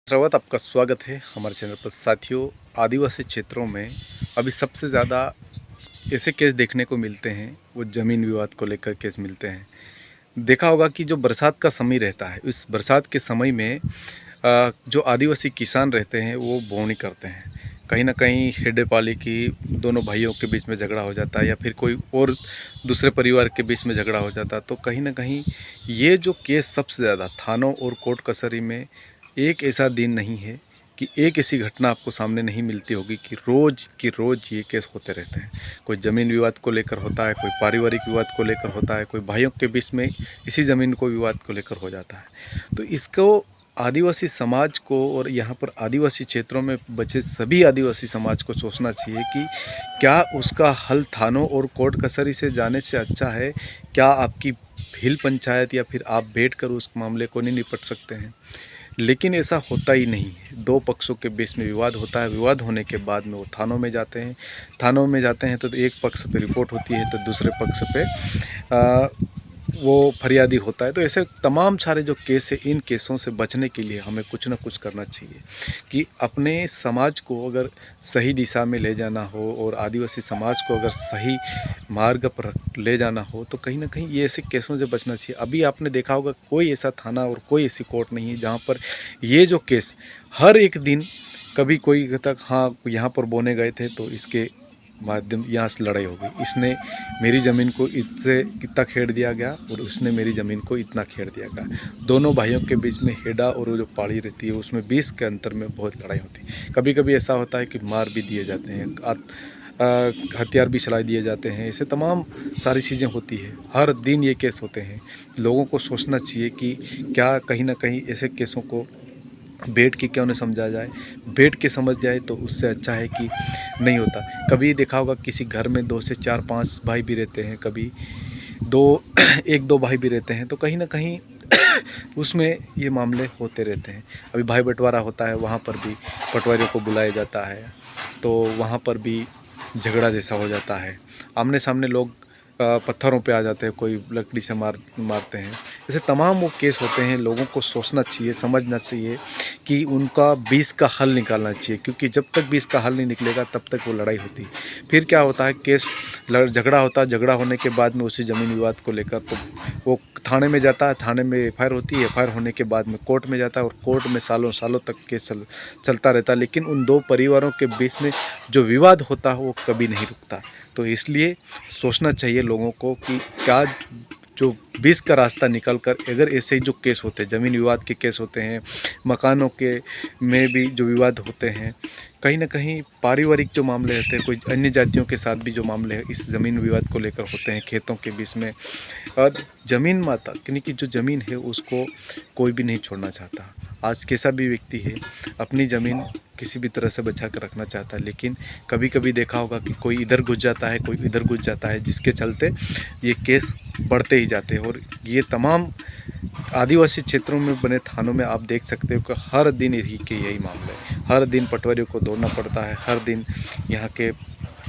सर्वत आपका स्वागत है हमारे चैनल पर। साथियों, आदिवासी क्षेत्रों में अभी सबसे ज़्यादा ऐसे केस देखने को मिलते हैं, वो ज़मीन विवाद को लेकर केस मिलते हैं। देखा होगा कि जो बरसात का समय रहता है, उस बरसात के समय में जो आदिवासी किसान रहते हैं वो बोवनी करते हैं। कहीं ना कहीं हेडेपाली की दोनों भाइयों के बीच में झगड़ा हो जाता है, या फिर कोई और दूसरे परिवार के बीच में झगड़ा हो जाता है। तो कहीं ना कहीं ये जो केस सबसे ज़्यादा थानों और कोर्ट कचहरी में, एक ऐसा दिन नहीं है कि एक ऐसी घटना आपको सामने नहीं मिलती होगी कि रोज़ की रोज़ ये केस होते रहते हैं। कोई ज़मीन विवाद को लेकर होता है, कोई पारिवारिक विवाद को लेकर होता है, कोई भाइयों के बीच में इसी ज़मीन को विवाद को लेकर हो जाता है। तो इसको आदिवासी समाज को और यहाँ पर आदिवासी क्षेत्रों में बचे सभी आदिवासी समाज को सोचना चाहिए कि क्या उसका हल थानों और कोर्ट कचहरी से जाने से अच्छा है? क्या आपकी भील पंचायत या फिर आप बैठकर उस मामले को नहीं निपट सकते हैं? लेकिन ऐसा होता ही नहीं है। दो पक्षों के बीच में विवाद होता है, विवाद होने के बाद में वो थानों में जाते हैं। थानों में जाते हैं तो एक पक्ष पे रिपोर्ट होती है, तो दूसरे पक्ष पे वो फरियादी होता है। तो ऐसे तमाम सारे जो केस है, इन केसों से बचने के लिए हमें कुछ ना कुछ करना चाहिए कि अपने समाज को अगर सही दिशा में ले जाना हो और आदिवासी समाज को अगर सही मार्ग पर ले जाना हो, तो कहीं ना कहीं ये ऐसे केसों से बचना चाहिए। अभी आपने देखा होगा कोई ऐसा थाना और कोई ऐसी कोर्ट नहीं है जहाँ पर ये जो केस हर एक दिन कभी कोई कहता हाँ यहाँ पर बोने गए थे तो इसके माध्यम यहाँ से लड़ाई हो गई, इसने मेरी ज़मीन को इससे इतना खेड़ दिया गया और उसने मेरी ज़मीन को इतना खेड़ दिया गया। दोनों भाइयों के बीच में हेडा और वो जो पहाड़ी रहती है उसमें 20 के अंतर में बहुत लड़ाई होती है। कभी कभी ऐसा होता है कि मार भी दिए जाते हैं, हथियार भी चला दिए जाते हैं। ऐसे तमाम सारी चीज़ें होती है, हर दिन ये केस होते हैं। लोगों को सोचना चाहिए कि क्या कहीं ना कहीं ऐसे केसों को बैठ के क्यों नहीं समझा जाए। बैठ के समझ जाए तो उससे अच्छा है कि नहीं होता। कभी देखा होगा किसी घर में 2 से 4 5 भाई भी रहते हैं, कभी दो एक दो भाई भी रहते हैं, तो कहीं ना कहीं उसमें ये मामले होते रहते हैं। अभी भाई बंटवारा होता है, वहाँ पर भी पटवारियों को बुलाया जाता है, तो वहाँ पर भी झगड़ा जैसा हो जाता है। आमने सामने लोग पत्थरों पे आ जाते हैं, कोई लकड़ी से मारते हैं। ऐसे तमाम वो केस होते हैं। लोगों को सोचना चाहिए, समझना चाहिए कि उनका बीच का हल निकालना चाहिए, क्योंकि जब तक बीच का हल नहीं निकलेगा तब तक वो लड़ाई होती है। फिर क्या होता है, केस झगड़ा होता है, झगड़ा होने के बाद में उसी ज़मीन विवाद को लेकर तो वो थाने में जाता है, थाने में एफआईआर होती है, एफआईआर होने के बाद में कोर्ट में जाता है और कोर्ट में सालों सालों तक केस चलता रहता है। लेकिन उन दो परिवारों के बीच में जो विवाद होता है वो कभी नहीं रुकता। तो इसलिए सोचना चाहिए लोगों को कि क्या जो बीच का रास्ता निकल कर, अगर ऐसे ही जो केस होते हैं, ज़मीन विवाद के केस होते हैं, मकानों के में भी जो विवाद होते हैं, कहीं ना कहीं पारिवारिक जो मामले रहते हैं, कोई अन्य जातियों के साथ भी जो मामले हैं इस ज़मीन विवाद को लेकर होते हैं, खेतों के बीच में। और ज़मीन माता यानी कि जो ज़मीन है उसको कोई भी नहीं छोड़ना चाहता। आज कैसा भी व्यक्ति है अपनी ज़मीन किसी भी तरह से बचा कर रखना चाहता है, लेकिन कभी कभी देखा होगा कि कोई इधर घुस जाता है, कोई इधर घुस जाता है, जिसके चलते ये केस बढ़ते ही जाते हैं। और ये तमाम आदिवासी क्षेत्रों में बने थानों में आप देख सकते हो कि हर दिन यही मामला है। हर दिन पटवारियों को दौड़ना पड़ता है, हर दिन यहाँ के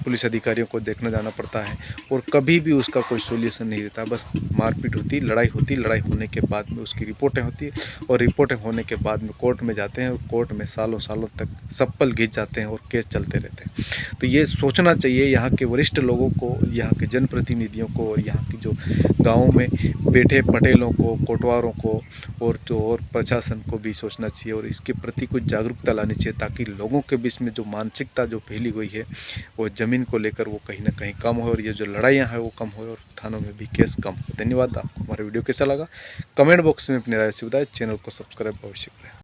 पुलिस अधिकारियों को देखने जाना पड़ता है, और कभी भी उसका कोई सोल्यूशन नहीं रहता। बस मारपीट होती, लड़ाई होती, लड़ाई होने के बाद में उसकी रिपोर्टें होती है, और रिपोर्टें होने के बाद में कोर्ट में जाते हैं, और कोर्ट में सालों सालों तक सप्पल घिंच जाते हैं और केस चलते रहते हैं। तो ये सोचना चाहिए यहाँ के वरिष्ठ लोगों को, यहाँ के जनप्रतिनिधियों को, और यहाँ की जो गाँव में बैठे पटेलों को, कोटवारों को, और प्रशासन को भी सोचना चाहिए और इसके प्रति कुछ जागरूकता लानी चाहिए, ताकि लोगों के बीच में जो मानसिकता जो फैली हुई है वो ज़मीन को लेकर वो कहीं ना कहीं कम हो, और ये जो लड़ाइयाँ हैं वो कम हो, और थानों में भी केस कम हो। धन्यवाद। आपको हमारा वीडियो कैसा लगा कमेंट बॉक्स में अपनी राय से बताएं। चैनल को सब्सक्राइब अवश्य करें।